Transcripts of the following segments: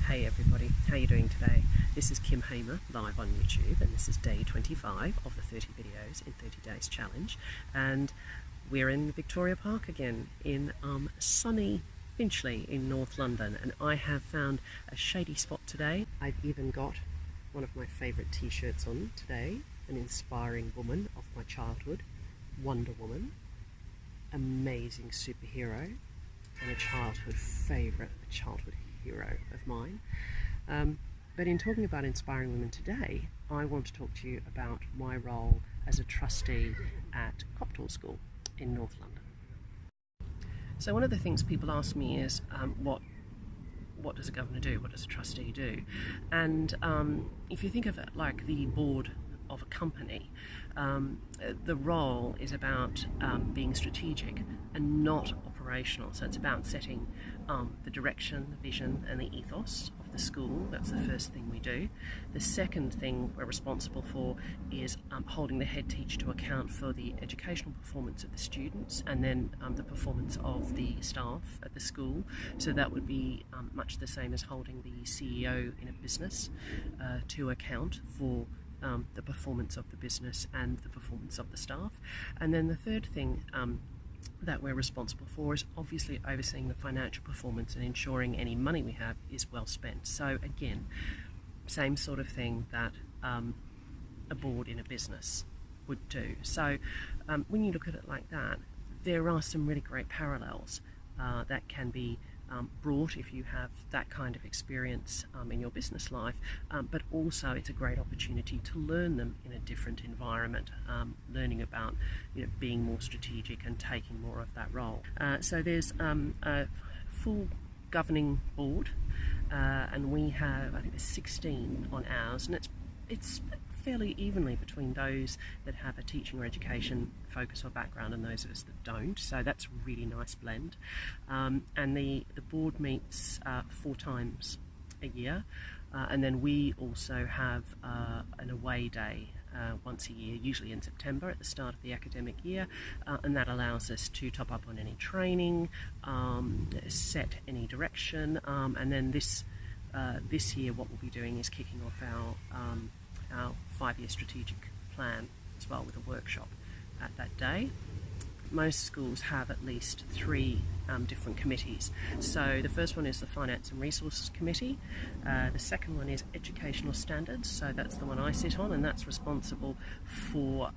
Hey everybody, how are you doing today? This is Kim Hamer live on YouTube, and this is day 25 of the 30 videos in 30 days challenge, and we're in Victoria Park again in sunny Finchley in North London, and I have found a shady spot today. I've even got one of my favourite t-shirts on today, an inspiring woman of my childhood, Wonder Woman, amazing superhero, and a childhood favourite, a childhood hero of mine. But in talking about inspiring women today, I want to talk to you about my role as a trustee at Copthall School in North London. So one of the things people ask me is, what does a governor do? What does a trustee do? And if you think of it like the board of a company, the role is about being strategic and not operational. So it's about setting the direction, the vision and the ethos of the school. That's the first thing we do. The second thing we're responsible for is holding the head teacher to account for the educational performance of the students, and then the performance of the staff at the school. So that would be much the same as holding the CEO in a business to account for the performance of the business and the performance of the staff. And then the third thing that we're responsible for is obviously overseeing the financial performance and ensuring any money we have is well spent. So again, same sort of thing that a board in a business would do. So when you look at it like that, there are some really great parallels that can be brought if you have that kind of experience in your business life, but also it's a great opportunity to learn them in a different environment, learning about being more strategic and taking more of that role. So there's a full governing board, and we have, I think there's 16 on ours, and it's fairly evenly between those that have a teaching or education focus or background and those of us that don't, so that's a really nice blend. And the board meets 4 times a year, and then we also have an away day once a year, usually in September at the start of the academic year, and that allows us to top up on any training, set any direction, and then this year what we'll be doing is kicking off our 5-year strategic plan as well, with a workshop at that day. Most schools have at least 3 different committees. So the first one is the Finance and Resources Committee. The second one is Educational Standards, so that's the one I sit on, and that's responsible for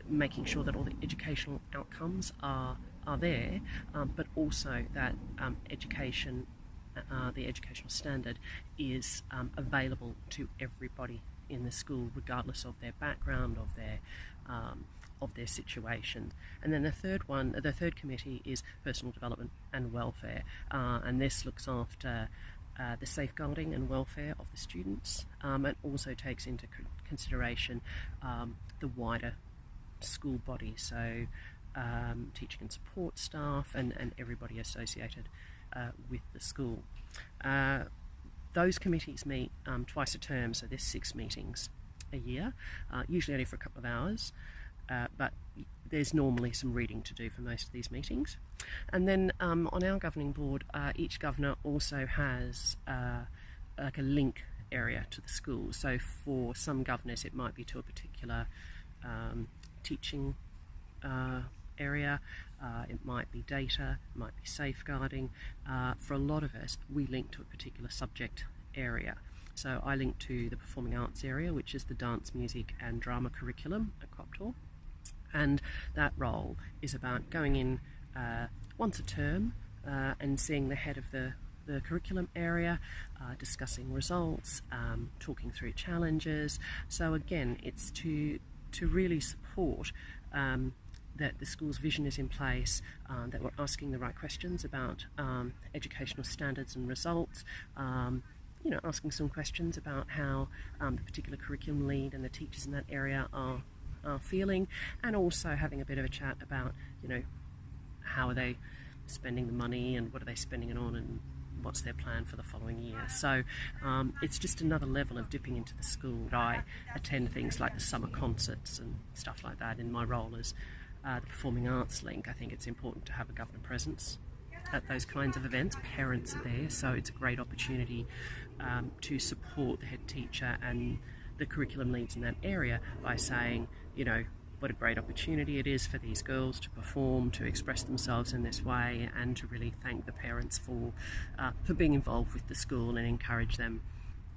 making sure that all the educational outcomes are there, but also that the educational standard is available to everybody in the school, regardless of their background, of their situation. And then the third committee is Personal Development and Welfare, and this looks after the safeguarding and welfare of the students, and also takes into consideration the wider school body, so teaching and support staff and everybody associated with the school. Those committees meet twice a term, so there's 6 meetings a year, usually only for a couple of hours, but there's normally some reading to do for most of these meetings. And then on our governing board, each governor also has like a link area to the school. So for some governors it might be to a particular teaching area, it might be data, it might be safeguarding. For a lot of us, we link to a particular subject area. So I link to the performing arts area, which is the dance, music and drama curriculum at Copthall, and that role is about going in once a term and seeing the head of the curriculum area, discussing results, talking through challenges. So again, it's to really support that the school's vision is in place, that we're asking the right questions about educational standards and results, asking some questions about how the particular curriculum lead and the teachers in that area are feeling, and also having a bit of a chat about, how are they spending the money and what are they spending it on and what's their plan for the following year. So it's just another level of dipping into the school. I attend things like the summer concerts and stuff like that in my role as the Performing Arts Link. I think it's important to have a governor presence at those kinds of events. Parents are there, so it's a great opportunity to support the head teacher and the curriculum leads in that area by saying, you know, what a great opportunity it is for these girls to perform, to express themselves in this way, and to really thank the parents for being involved with the school and encourage them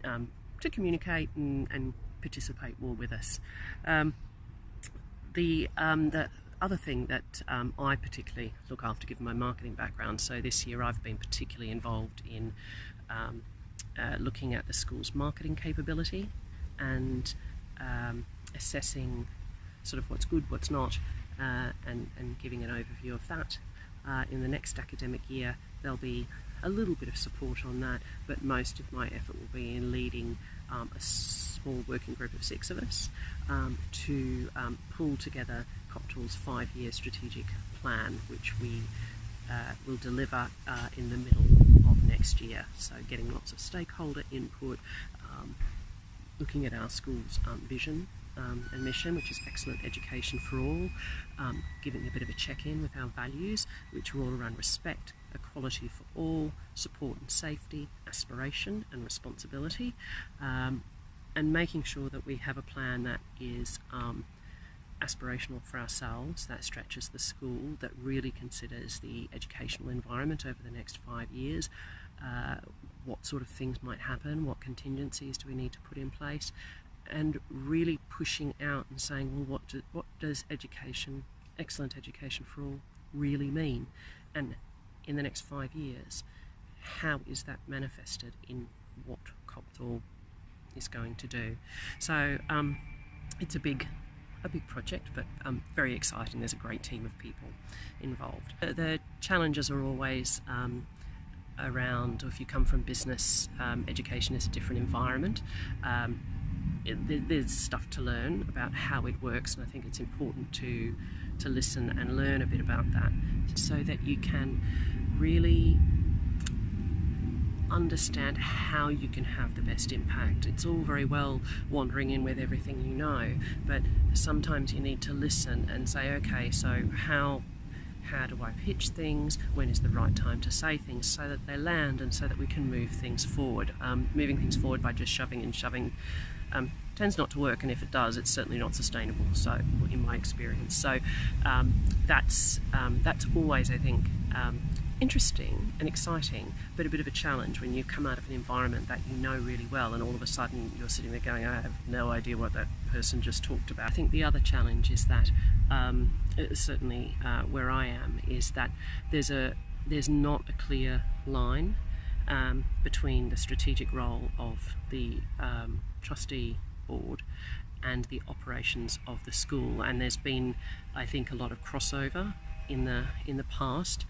to communicate and participate more with us. The other thing that I particularly look after, given my marketing background, so this year I've been particularly involved in looking at the school's marketing capability and assessing sort of what's good, what's not, and giving an overview of that. In the next academic year there'll be a little bit of support on that, but most of my effort will be in leading a small working group of 6 of us to pull together Coptal's 5-year strategic plan, which we will deliver in the middle of next year. So getting lots of stakeholder input, looking at our school's vision and mission, which is excellent education for all, giving a bit of a check-in with our values, which are all around respect, equality for all, support and safety, aspiration and responsibility, and making sure that we have a plan that is aspirational for ourselves, that stretches the school, that really considers the educational environment over the next 5 years, what sort of things might happen, what contingencies do we need to put in place, and really pushing out and saying, well, what does education, excellent education for all, really mean? And in the next 5 years, how is that manifested in what Coptal is going to do? So it's a big project, but very exciting. There's a great team of people involved. The challenges are always around, if you come from business, education is a different environment. There's stuff to learn about how it works, and I think it's important to listen and learn a bit about that so that you can really understand how you can have the best impact. It's all very well wandering in with everything you know, but sometimes you need to listen and say, okay, so how do I pitch things? When is the right time to say things so that they land and so that we can move things forward? Moving things forward by just shoving and shoving tends not to work, and if it does, it's certainly not sustainable, so in my experience. So that's always, I think, interesting and exciting, but a bit of a challenge when you come out of an environment that you know really well and all of a sudden you're sitting there going, I have no idea what that person just talked about. I think the other challenge is that certainly where I am is that there's not a clear line between the strategic role of the trustee board and the operations of the school, and there's been, I think, a lot of crossover in the past,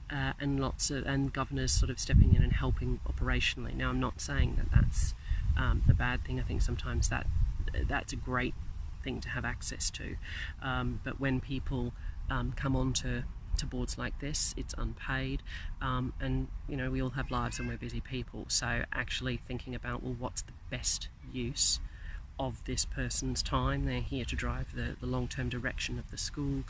and governors sort of stepping in and helping operationally. Now, I'm not saying that that's a bad thing. I think sometimes that's a great thing to have access to, but when people come on to boards like this, it's unpaid, and you know, we all have lives and we're busy people, so actually thinking about, well, what's the best use of this person's time? They're here to drive the long-term direction of the school.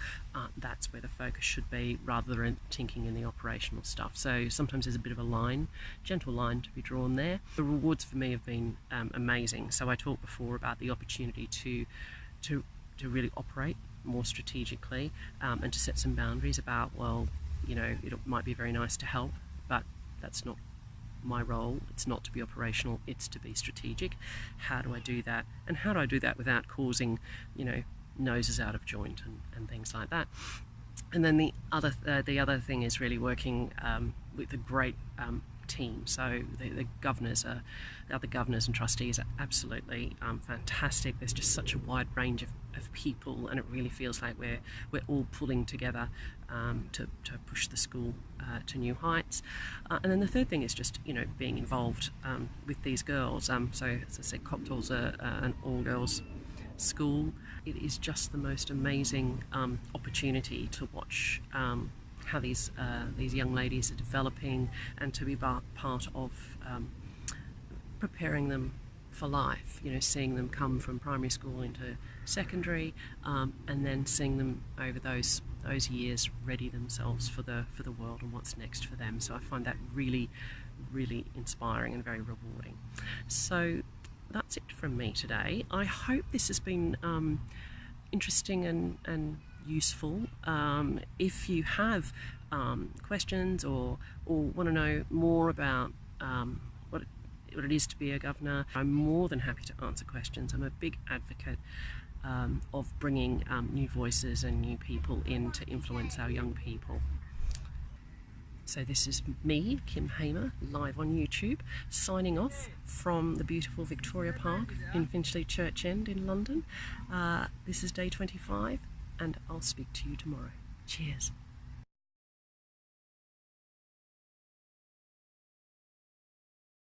That's where the focus should be, rather than tinking in the operational stuff. So sometimes there's a bit of a line, gentle line to be drawn there. The rewards for me have been amazing. So I talked before about the opportunity to really operate more strategically, and to set some boundaries about, well, you know, it might be very nice to help, but that's not my role. It's not to be operational, it's to be strategic. How do I do that? And how do I do that without causing, you know, noses out of joint and things like that? And then the other thing is really working with a great team. So the other governors and trustees are absolutely fantastic. There's just such a wide range of people, and it really feels like we're all pulling together to push the school to new heights. And then the third thing is just, you know, being involved with these girls. So as I said, Coptal's an all-girls school. It is just the most amazing opportunity to watch how these young ladies are developing, and to be part of preparing them for life. You know, seeing them come from primary school into secondary, and then seeing them over those those years ready themselves for the world and what's next for them. So I find that really, really inspiring and very rewarding. So that's it from me today. I hope this has been interesting and useful. If you have questions or want to know more about what it is to be a governor, I'm more than happy to answer questions. I'm a big advocate of bringing new voices and new people in to influence our young people. So this is me, Kim Hamer, live on YouTube, signing off from the beautiful Victoria Park in Finchley Church End in London. This is day 25, and I'll speak to you tomorrow. Cheers.